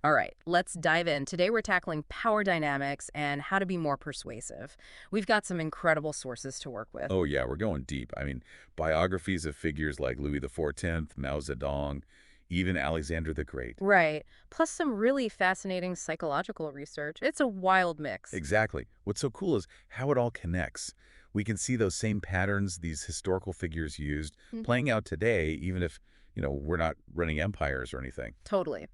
All right, let's dive in. Today we're tackling power dynamics and how to be more persuasive. We've got some incredible sources to work with. Oh, yeah, we're going deep. I mean, biographies of figures like Louis XIV, Mao Zedong, even Alexander the Great. Right. Plus some really fascinating psychological research. It's a wild mix. Exactly. What's so cool is how it all connects. We can see those same patterns these historical figures used Mm. playing out today, even if, we're not running empires or anything. Totally.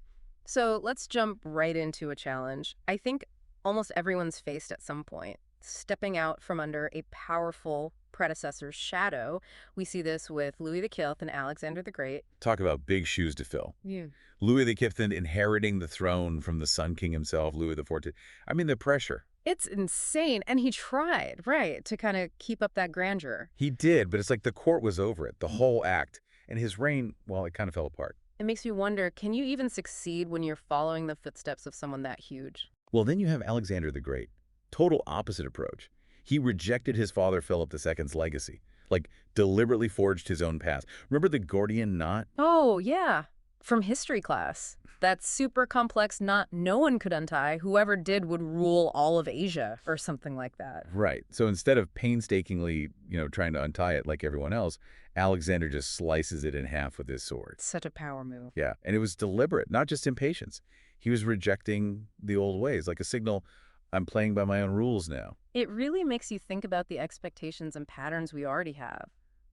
So let's jump right into a challenge. I think almost everyone's faced at some point, stepping out from under a powerful predecessor's shadow. We see this with Louis the XV and Alexander the Great. Talk about big shoes to fill. Yeah. Louis XV inheriting the throne from the Sun King himself, Louis XIV. I mean, the pressure. It's insane. And he tried, right, to kind of keep up that grandeur. He did, but it's like the court was over it, the whole act. And his reign, well, it kind of fell apart. It makes me wonder, can you even succeed when you're following the footsteps of someone that huge? Well, then you have Alexander the Great. Total opposite approach. He rejected his father Philip II's legacy, like deliberately forged his own path. Remember the Gordian knot? Oh, yeah. From history class. That super complex knot no one could untie. Whoever did would rule all of Asia or something like that. Right. So instead of painstakingly, trying to untie it like everyone else, Alexander just slices it in half with his sword. Such a power move. Yeah, and it was deliberate, not just impatience. He was rejecting the old ways, like a signal, I'm playing by my own rules now. It really makes you think about the expectations and patterns we already have.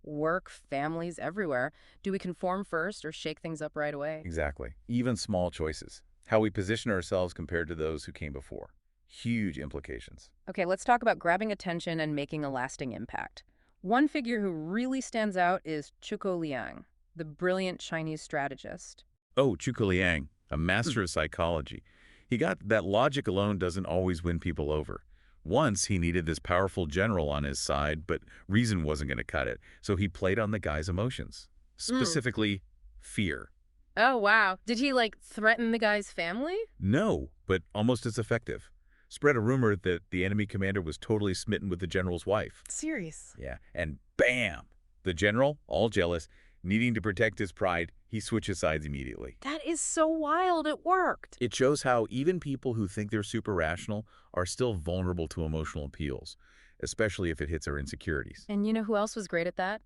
Work, families, everywhere. Do we conform first or shake things up right away? Exactly. Even small choices. How we position ourselves compared to those who came before. Huge implications. Okay, let's talk about grabbing attention and making a lasting impact. One figure who really stands out is Zhuge Liang, the brilliant Chinese strategist. Oh, Zhuge Liang, a master of psychology. He got that logic alone doesn't always win people over. Once he needed this powerful general on his side, but reason wasn't going to cut it. So he played on the guy's emotions, Mm. specifically fear. Oh, wow. Did he, like, threaten the guy's family? No, but almost as effective. Spread a rumor that the enemy commander was totally smitten with the general's wife. Serious. Yeah, and bam! The general, all jealous, needing to protect his pride, he switches sides immediately. That is so wild. It worked. It shows how even people who think they're super rational are still vulnerable to emotional appeals, especially if it hits our insecurities. And you know who else was great at that?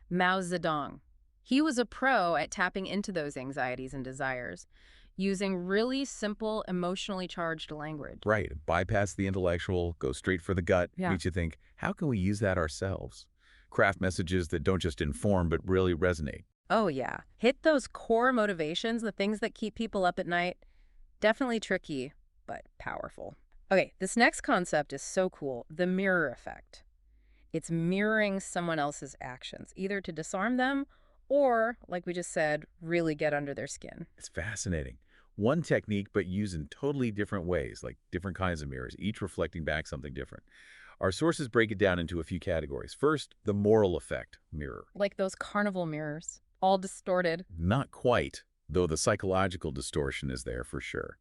Mao Zedong. He was a pro at tapping into those anxieties and desires, using really simple, emotionally charged language. Right, bypass the intellectual, go straight for the gut, Yeah. makes you think, how can we use that ourselves? Craft messages that don't just inform but really resonate. Oh, yeah. Hit those core motivations, the things that keep people up at night. Definitely tricky, but powerful. Okay, this next concept is so cool. The mirror effect. It's mirroring someone else's actions, either to disarm them or, like we just said, really get under their skin. It's fascinating. One technique, but used in totally different ways, like different kinds of mirrors, each reflecting back something different. Our sources break it down into a few categories. First, the moral effect mirror. Like those carnival mirrors, all distorted. Not quite, though the psychological distortion is there for sure.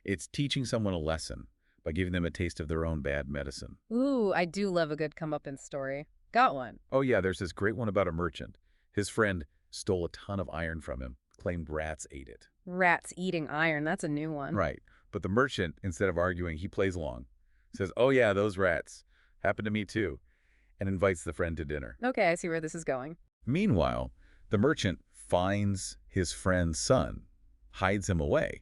It's teaching someone a lesson by giving them a taste of their own bad medicine. Ooh, I do love a good comeuppance story. Got one. Oh yeah, there's this great one about a merchant. His friend stole a ton of iron from him, claimed rats ate it. Rats eating iron, that's a new one. Right, but the merchant, instead of arguing, he plays along. Says, oh yeah, those rats. Happened to me too. And invites the friend to dinner. Okay, I see where this is going. Meanwhile, the merchant finds his friend's son, hides him away.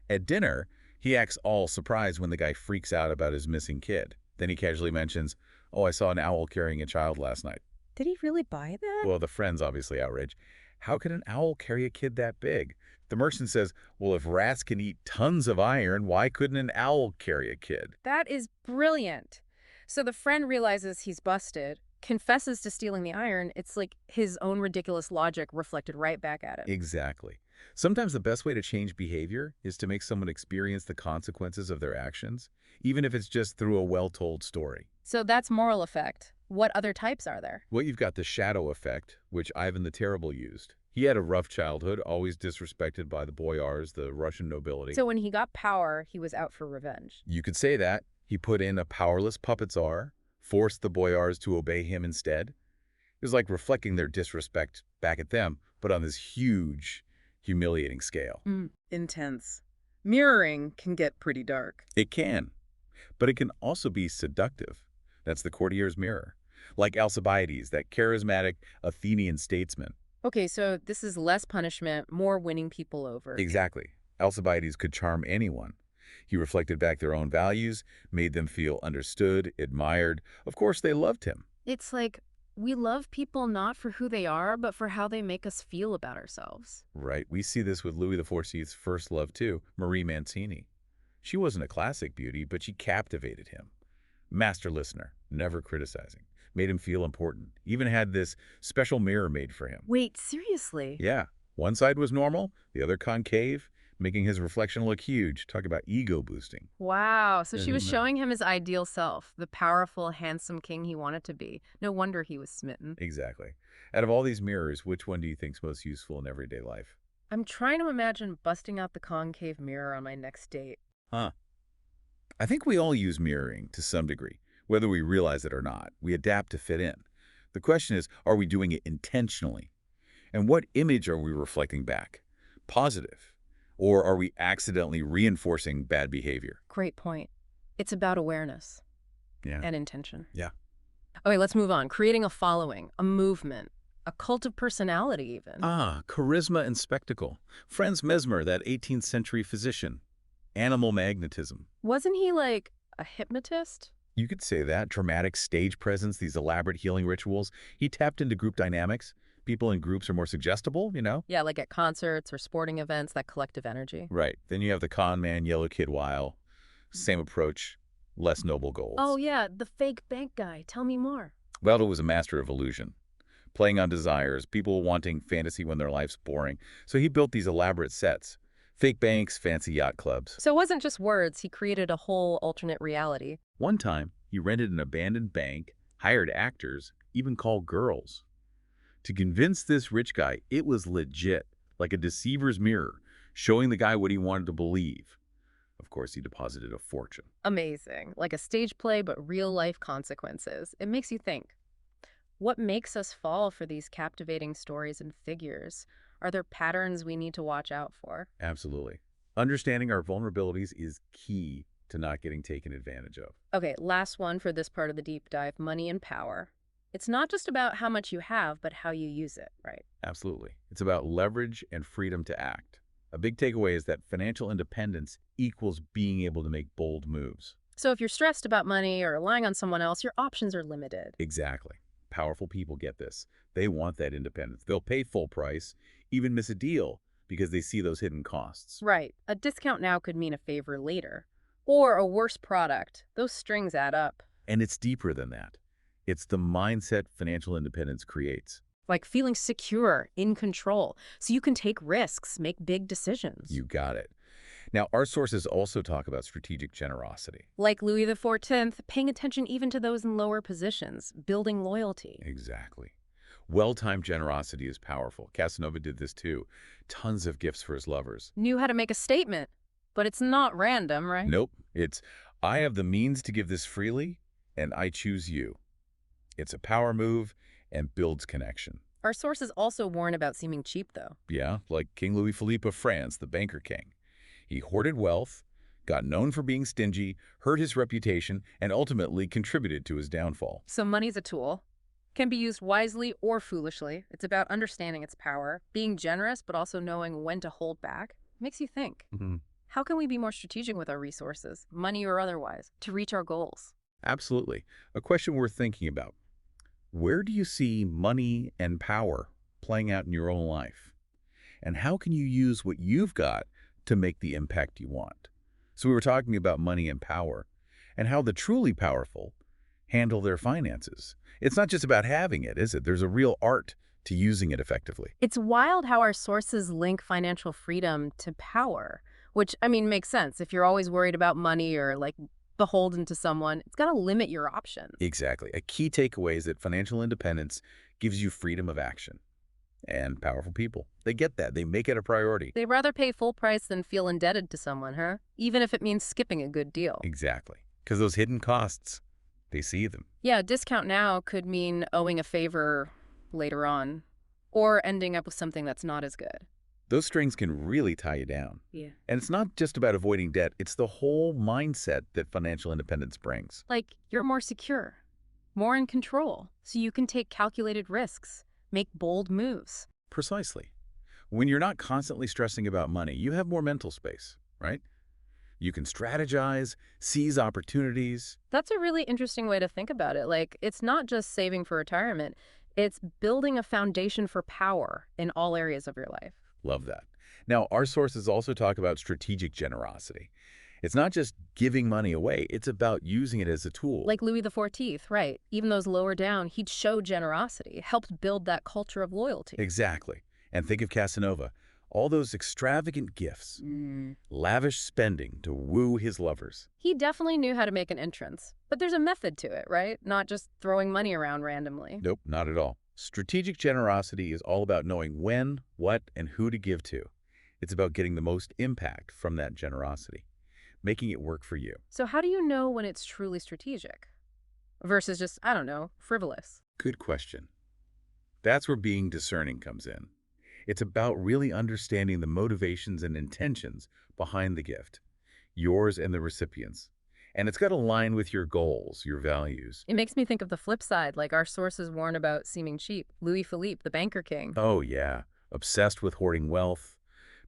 At dinner, he acts all surprised when the guy freaks out about his missing kid. Then he casually mentions, oh, I saw an owl carrying a child last night. Did he really buy that? Well, the friend's obviously outraged. How could an owl carry a kid that big? The merchant says, well, if rats can eat tons of iron, why couldn't an owl carry a kid? That is brilliant. So the friend realizes he's busted, confesses to stealing the iron. It's like his own ridiculous logic reflected right back at him. Exactly. Sometimes the best way to change behavior is to make someone experience the consequences of their actions, even if it's just through a well-told story. So that's moral effect. What other types are there? Well, you've got the shadow effect, which Ivan the Terrible used. He had a rough childhood, always disrespected by the boyars, the Russian nobility. So when he got power, he was out for revenge. You could say that. He put in a powerless puppet czar, forced the boyars to obey him instead. It was like reflecting their disrespect back at them, but on this huge, humiliating scale. Intense. Mirroring can get pretty dark. It can, but it can also be seductive. That's the courtier's mirror. Like Alcibiades, that charismatic Athenian statesman. Okay, so this is less punishment, more winning people over. Exactly. Alcibiades could charm anyone. He reflected back their own values, made them feel understood, admired. Of course, they loved him. It's like we love people not for who they are, but for how they make us feel about ourselves. Right. We see this with Louis XIV's first love, too, Marie Mancini. She wasn't a classic beauty, but she captivated him. Master listener, never criticizing. Made him feel important. Even had this special mirror made for him. Wait, seriously? Yeah. One side was normal, the other concave, making his reflection look huge. Talk about ego boosting. Wow, so she was Mhm. showing him his ideal self, the powerful, handsome king he wanted to be. No wonder he was smitten. Exactly. Out of all these mirrors, which one do you think's most useful in everyday life? I'm trying to imagine busting out the concave mirror on my next date. Huh. I think we all use mirroring to some degree, whether we realize it or not. We adapt to fit in. The question is, are we doing it intentionally? And what image are we reflecting back? Positive? Or are we accidentally reinforcing bad behavior? Great point. It's about awareness Yeah. and intention. Yeah. Okay, let's move on. Creating a following, a movement, a cult of personality even. Ah, charisma and spectacle. Franz Mesmer, that 18th century physician. Animal magnetism. Wasn't he like a hypnotist? You could say that. Dramatic stage presence, these elaborate healing rituals. He tapped into group dynamics. People in groups are more suggestible. Yeah, like at concerts or sporting events, that collective energy. Right. Then you have the con man, yellow kid Weil. Same approach, less noble goals. Oh yeah, the fake bank guy. Tell me more. Waldo was a master of illusion, playing on desires, people wanting fantasy when their life's boring. So he built these elaborate sets. Fake banks, fancy yacht clubs. So it wasn't just words, he created a whole alternate reality. One time, he rented an abandoned bank, hired actors, even called girls. To convince this rich guy, it was legit, like a deceiver's mirror, showing the guy what he wanted to believe. Of course, he deposited a fortune. Amazing. Like a stage play, but real life consequences. It makes you think. What makes us fall for these captivating stories and figures? Are there patterns we need to watch out for? Absolutely. Understanding our vulnerabilities is key to not getting taken advantage of. Okay, last one for this part of the deep dive, money and power. It's not just about how much you have, but how you use it, right? Absolutely. It's about leverage and freedom to act. A big takeaway is that financial independence equals being able to make bold moves. So if you're stressed about money or relying on someone else, your options are limited. Exactly. Powerful people get this. They want that independence. They'll pay full price, even miss a deal, because they see those hidden costs. Right. A discount now could mean a favor later. Or a worse product. Those strings add up. And it's deeper than that. It's the mindset financial independence creates. Like feeling secure, in control, so you can take risks, make big decisions. You got it. Now, our sources also talk about strategic generosity. Like Louis XIV, paying attention even to those in lower positions, building loyalty. Exactly. Well-timed generosity is powerful. Casanova did this too. Tons of gifts for his lovers. Knew how to make a statement, but it's not random, right? Nope. It's, I have the means to give this freely, and I choose you. It's a power move and builds connection. Our sources also warn about seeming cheap, though. Yeah, like King Louis Philippe of France, the banker king. He hoarded wealth, got known for being stingy, hurt his reputation, and ultimately contributed to his downfall. So money's a tool. Can be used wisely or foolishly. It's about understanding its power, being generous, but also knowing when to hold back. Makes you think. How can we be more strategic with our resources, money or otherwise, to reach our goals? Absolutely. A question worth thinking about. Where do you see money and power playing out in your own life? And how can you use what you've got to make the impact you want? So we were talking about money and power and how the truly powerful handle their finances. It's not just about having it, is it? There's a real art to using it effectively. It's wild how our sources link financial freedom to power, which, I mean, makes sense. If you're always worried about money or like beholden to someone, it's got to limit your options. Exactly. A key takeaway is that financial independence gives you freedom of action. And powerful people, they get that. They make it a priority. They'd rather pay full price than feel indebted to someone, huh? Even if it means skipping a good deal. Exactly. Because those hidden costs, they see them. Yeah, a discount now could mean owing a favor later on, or ending up with something that's not as good. Those strings can really tie you down. Yeah. And it's not just about avoiding debt, it's the whole mindset that financial independence brings. Like, you're more secure, more in control, so you can take calculated risks, make bold moves. Precisely. When you're not constantly stressing about money, you have more mental space, right? You can strategize, seize opportunities. That's a really interesting way to think about it. Like, it's not just saving for retirement, it's building a foundation for power in all areas of your life. Love that. Now, our sources also talk about strategic generosity. It's not just giving money away, it's about using it as a tool. Like Louis XIV, right? Even those lower down, he'd show generosity, helped build that culture of loyalty. Exactly. And think of Casanova. All those extravagant gifts, lavish spending to woo his lovers. He definitely knew how to make an entrance. But there's a method to it, right? Not just throwing money around randomly. Nope, not at all. Strategic generosity is all about knowing when, what, and who to give to. It's about getting the most impact from that generosity, making it work for you. So how do you know when it's truly strategic versus just, I don't know, frivolous? Good question. That's where being discerning comes in. It's about really understanding the motivations and intentions behind the gift, yours and the recipient's. And it's got to align with your goals, your values. It makes me think of the flip side, like our sources warn about seeming cheap. Louis Philippe, the banker king. Oh, yeah. Obsessed with hoarding wealth,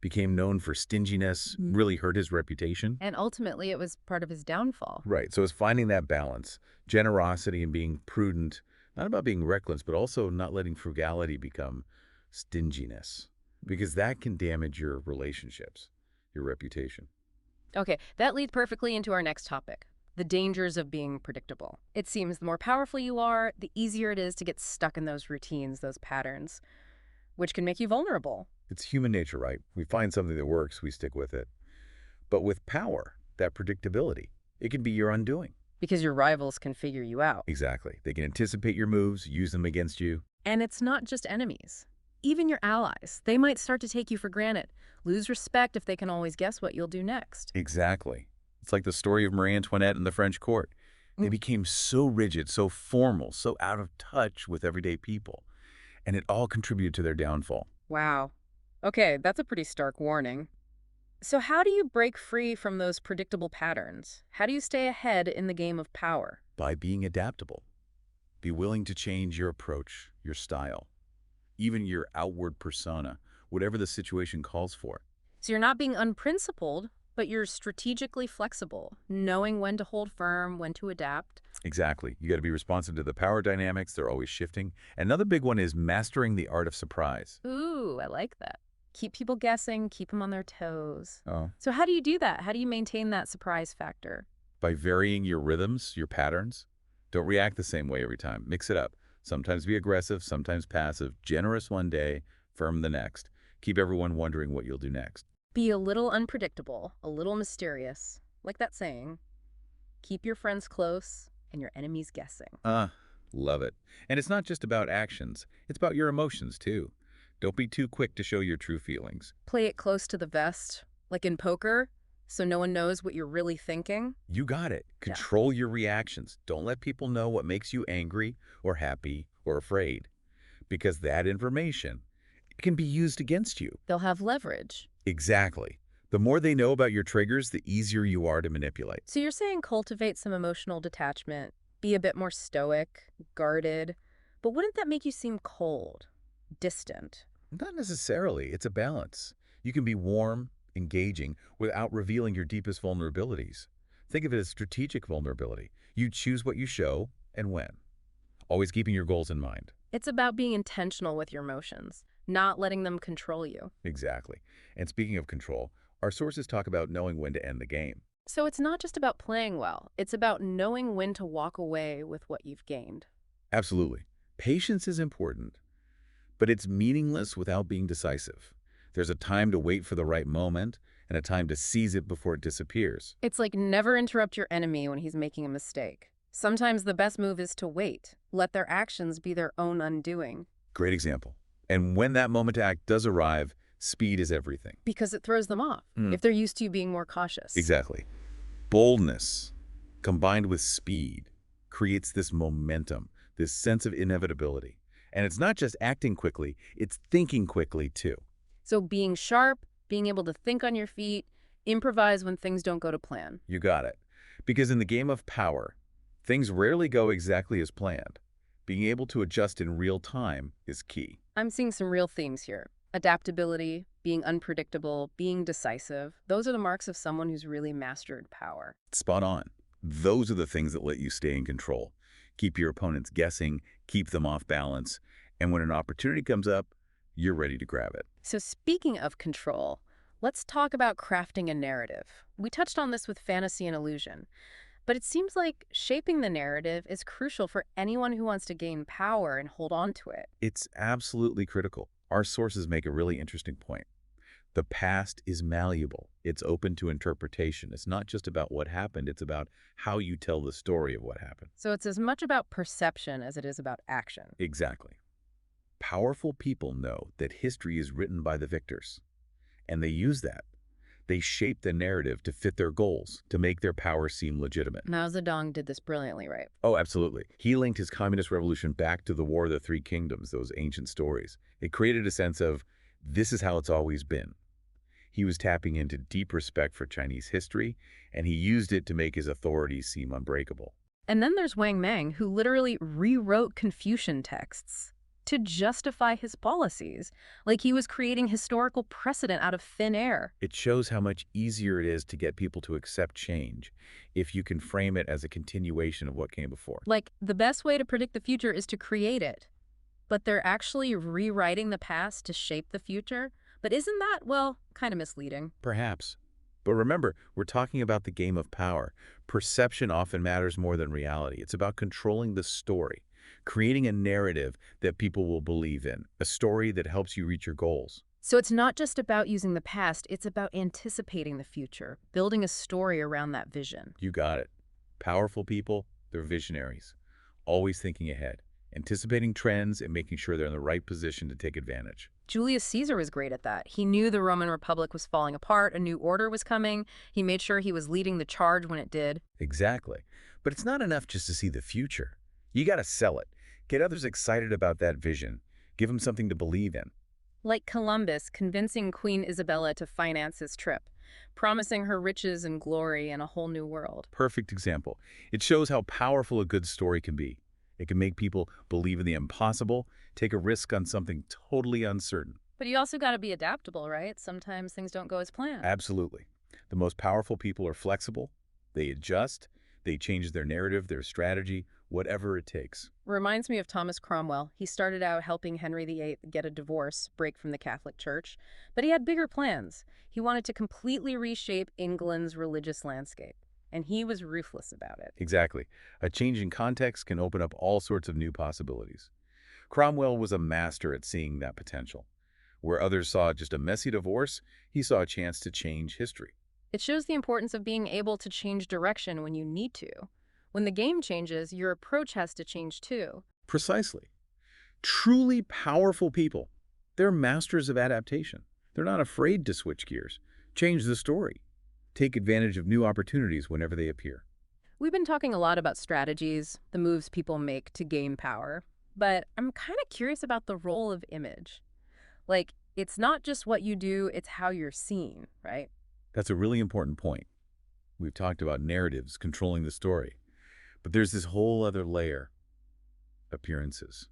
became known for stinginess, really hurt his reputation. And ultimately, it was part of his downfall. Right. So it's finding that balance, generosity and being prudent, not about being reckless, but also not letting frugality become stinginess, because that can damage your relationships, your reputation. Okay, that leads perfectly into our next topic, the dangers of being predictable. It seems the more powerful you are, the easier it is to get stuck in those routines, those patterns, which can make you vulnerable. It's human nature, right? We find something that works, we stick with it. But with power, that predictability, it can be your undoing. Because your rivals can figure you out. Exactly. They can anticipate your moves, use them against you. And it's not just enemies. Even your allies, they might start to take you for granted, lose respect if they can always guess what you'll do next. Exactly. It's like the story of Marie Antoinette in the French court. They became so rigid, so formal, so out of touch with everyday people. And it all contributed to their downfall. Wow. Okay, that's a pretty stark warning. So how do you break free from those predictable patterns? How do you stay ahead in the game of power? By being adaptable. Be willing to change your approach, your style, even your outward persona, whatever the situation calls for. So you're not being unprincipled, but you're strategically flexible, knowing when to hold firm, when to adapt. Exactly. You got to be responsive to the power dynamics. They're always shifting. Another big one is mastering the art of surprise. Ooh, I like that. Keep people guessing, keep them on their toes. Oh. So how do you do that? How do you maintain that surprise factor? By varying your rhythms, your patterns. Don't react the same way every time. Mix it up. Sometimes be aggressive, sometimes passive, generous one day, firm the next. Keep everyone wondering what you'll do next. Be a little unpredictable, a little mysterious. Like that saying, keep your friends close and your enemies guessing. Love it. And it's not just about actions. It's about your emotions, too. Don't be too quick to show your true feelings. Play it close to the vest, like in poker, so no one knows what you're really thinking. You got it. Control your reactions. Don't let people know what makes you angry or happy or afraid, because that information can be used against you. They'll have leverage. Exactly. The more they know about your triggers, the easier you are to manipulate. So you're saying cultivate some emotional detachment, be a bit more stoic, guarded, but wouldn't that make you seem cold, distant? Not necessarily. It's a balance. You can be warm, engaging, without revealing your deepest vulnerabilities. Think of it as strategic vulnerability. You choose what you show and when, always keeping your goals in mind. It's about being intentional with your emotions, not letting them control you. Exactly. And speaking of control, our sources talk about knowing when to end the game. So it's not just about playing well, it's about knowing when to walk away with what you've gained. Absolutely. Patience is important, but it's meaningless without being decisive. There's a time to wait for the right moment and a time to seize it before it disappears. It's like never interrupt your enemy when he's making a mistake. Sometimes the best move is to wait, let their actions be their own undoing. Great example. And when that moment to act does arrive, speed is everything. Because it throws them off, if they're used to you being more cautious. Exactly. Boldness, combined with speed, creates this momentum, this sense of inevitability. And it's not just acting quickly, it's thinking quickly too. So being sharp, being able to think on your feet, improvise when things don't go to plan. You got it. Because in the game of power, things rarely go exactly as planned. Being able to adjust in real time is key. I'm seeing some real themes here. Adaptability, being unpredictable, being decisive. Those are the marks of someone who's really mastered power. Spot on. Those are the things that let you stay in control. Keep your opponents guessing, keep them off balance, and when an opportunity comes up, you're ready to grab it. So speaking of control, let's talk about crafting a narrative. We touched on this with fantasy and illusion, but it seems like shaping the narrative is crucial for anyone who wants to gain power and hold on to it. It's absolutely critical. Our sources make a really interesting point. The past is malleable. It's open to interpretation. It's not just about what happened, it's about how you tell the story of what happened. So it's as much about perception as it is about action. Exactly. Powerful people know that history is written by the victors, and they use that. They shape the narrative to fit their goals, to make their power seem legitimate. Mao Zedong did this brilliantly, right? Oh, absolutely. He linked his communist revolution back to the War of the Three Kingdoms, those ancient stories. It created a sense of, this is how it's always been. He was tapping into deep respect for Chinese history, and he used it to make his authority seem unbreakable. And then there's Wang Mang, who literally rewrote Confucian texts to justify his policies, like he was creating historical precedent out of thin air. It shows how much easier it is to get people to accept change if you can frame it as a continuation of what came before. Like, the best way to predict the future is to create it. But they're actually rewriting the past to shape the future? But isn't that, well, kind of misleading? Perhaps. But remember, we're talking about the game of power. Perception often matters more than reality. It's about controlling the story, creating a narrative that people will believe in, a story that helps you reach your goals. So it's not just about using the past, it's about anticipating the future, building a story around that vision. You got it. Powerful people, they're visionaries, always thinking ahead, anticipating trends and making sure they're in the right position to take advantage. Julius Caesar was great at that. He knew the Roman Republic was falling apart, a new order was coming. He made sure he was leading the charge when it did. Exactly. But it's not enough just to see the future. You got to sell it. Get others excited about that vision. Give them something to believe in. Like Columbus convincing Queen Isabella to finance his trip, promising her riches and glory and a whole new world. Perfect example. It shows how powerful a good story can be. It can make people believe in the impossible, take a risk on something totally uncertain. But you also got to be adaptable, right? Sometimes things don't go as planned. Absolutely. The most powerful people are flexible. They adjust. They change their narrative, their strategy, whatever it takes. Reminds me of Thomas Cromwell. He started out helping Henry VIII get a divorce, break from the Catholic Church, but he had bigger plans. He wanted to completely reshape England's religious landscape, and he was ruthless about it. Exactly. A change in context can open up all sorts of new possibilities. Cromwell was a master at seeing that potential. Where others saw just a messy divorce, he saw a chance to change history. It shows the importance of being able to change direction when you need to. When the game changes, your approach has to change too. Precisely. Truly powerful people, they're masters of adaptation. They're not afraid to switch gears, change the story, take advantage of new opportunities whenever they appear. We've been talking a lot about strategies, the moves people make to gain power, but I'm kind of curious about the role of image. Like, it's not just what you do, it's how you're seen, right? That's a really important point. We've talked about narratives controlling the story, but there's this whole other layer, appearances.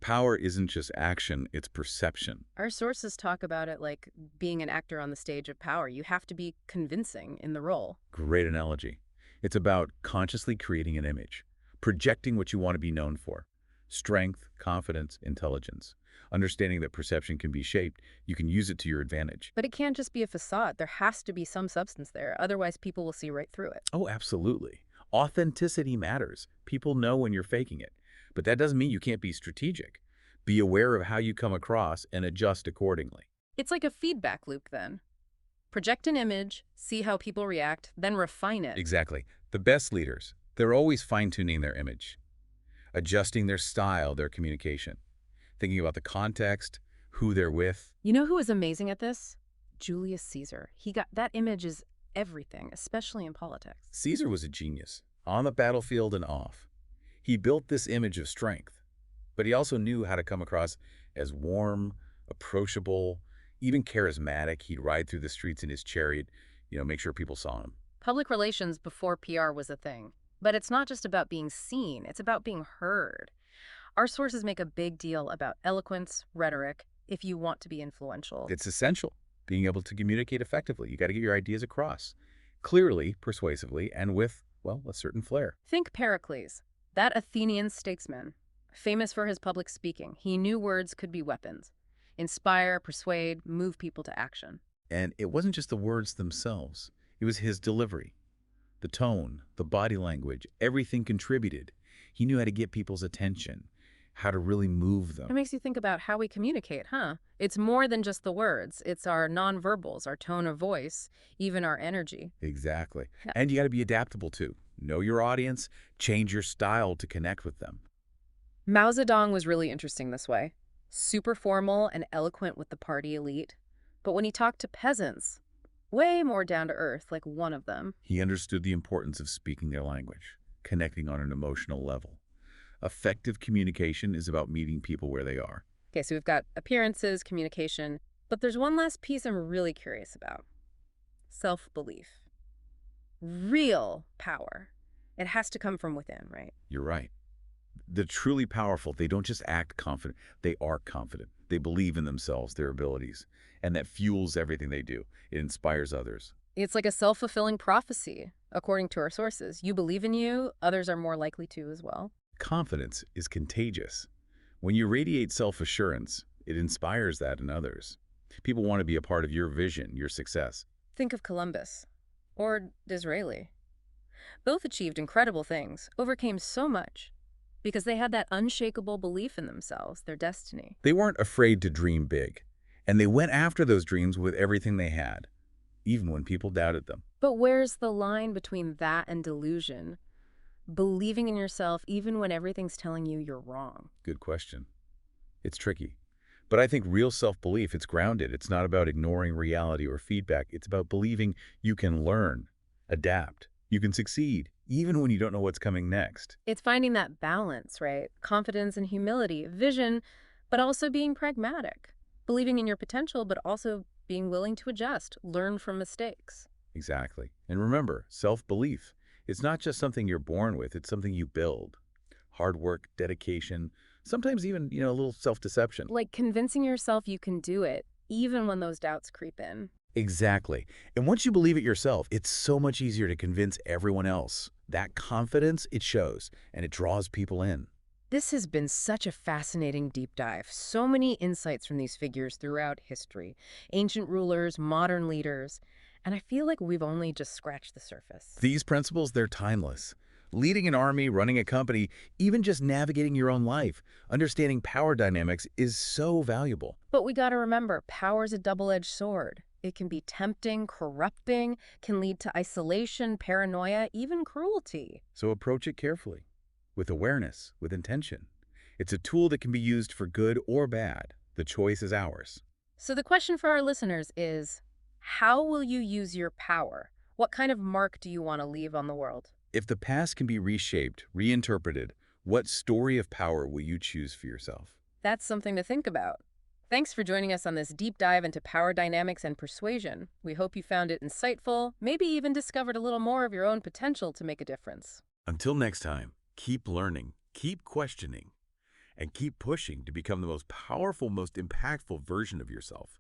Power isn't just action, it's perception. Our sources talk about it like being an actor on the stage of power. You have to be convincing in the role. Great analogy. It's about consciously creating an image, projecting what you want to be known for. Strength, confidence, intelligence. Understanding that perception can be shaped, you can use it to your advantage. But it can't just be a facade. There has to be some substance there. Otherwise, people will see right through it. Oh, absolutely. Authenticity matters. People know when you're faking it. But that doesn't mean you can't be strategic. Be aware of how you come across and adjust accordingly. It's like a feedback loop then. Project an image, see how people react, then refine it. Exactly. The best leaders, they're always fine-tuning their image, adjusting their style, their communication, thinking about the context, who they're with. You know who is amazing at this? Julius Caesar. That image is everything, especially in politics. Caesar was a genius, on the battlefield and off. He built this image of strength, but he also knew how to come across as warm, approachable, Even charismatic, he'd ride through the streets in his chariot, make sure people saw him. Public relations before PR was a thing. But it's not just about being seen, it's about being heard. Our sources make a big deal about eloquence, rhetoric, if you want to be influential. It's essential, being able to communicate effectively. You got to get your ideas across, clearly, persuasively, and with, well, a certain flair. Think Pericles, that Athenian statesman, famous for his public speaking. He knew words could be weapons. Inspire, persuade, move people to action. And it wasn't just the words themselves. It was his delivery. The tone, the body language, everything contributed. He knew how to get people's attention, how to really move them. It makes you think about how we communicate, huh? It's more than just the words. It's our nonverbals, our tone of voice, even our energy. Exactly. Yeah. And you got to be adaptable too. Know your audience, change your style to connect with them. Mao Zedong was really interesting this way. Super formal and eloquent with the party elite. But when he talked to peasants, way more down to earth, like one of them. He understood the importance of speaking their language, connecting on an emotional level. Effective communication is about meeting people where they are. Okay, so we've got appearances, communication, but there's one last piece I'm really curious about. Self-belief. Real power. It has to come from within, right? You're right. The truly powerful, they don't just act confident, they are confident. They believe in themselves, their abilities, and that fuels everything they do. It inspires others. It's like a self-fulfilling prophecy, according to our sources. You believe in you, others are more likely to as well. Confidence is contagious. When you radiate self-assurance, it inspires that in others. People want to be a part of your vision, your success. Think of Columbus, or Disraeli. Both achieved incredible things, overcame so much, because they had that unshakable belief in themselves, their destiny. They weren't afraid to dream big, and they went after those dreams with everything they had, even when people doubted them. But where's the line between that and delusion? Believing in yourself even when everything's telling you you're wrong. Good question. It's tricky. But I think real self-belief, it's grounded. It's not about ignoring reality or feedback. It's about believing you can learn, adapt, you can succeed, even when you don't know what's coming next. It's finding that balance, right? Confidence and humility, vision, but also being pragmatic. Believing in your potential, but also being willing to adjust, learn from mistakes. Exactly. And remember, self-belief, it's not just something you're born with, it's something you build. Hard work, dedication, sometimes even, a little self-deception. Like convincing yourself you can do it, even when those doubts creep in. Exactly. And once you believe it yourself, it's so much easier to convince everyone else. That confidence, it shows, and it draws people in. This has been such a fascinating deep dive. So many insights from these figures throughout history. Ancient rulers, modern leaders. And I feel like we've only just scratched the surface. These principles, they're timeless. Leading an army, running a company, even just navigating your own life, understanding power dynamics is so valuable. But we gotta remember, power's a double-edged sword. It can be tempting, corrupting, can lead to isolation, paranoia, even cruelty. So approach it carefully, with awareness, with intention. It's a tool that can be used for good or bad. The choice is ours. So the question for our listeners is, how will you use your power? What kind of mark do you want to leave on the world? If the past can be reshaped, reinterpreted, what story of power will you choose for yourself? That's something to think about. Thanks for joining us on this deep dive into power dynamics and persuasion. We hope you found it insightful, maybe even discovered a little more of your own potential to make a difference. Until next time, keep learning, keep questioning, and keep pushing to become the most powerful, most impactful version of yourself.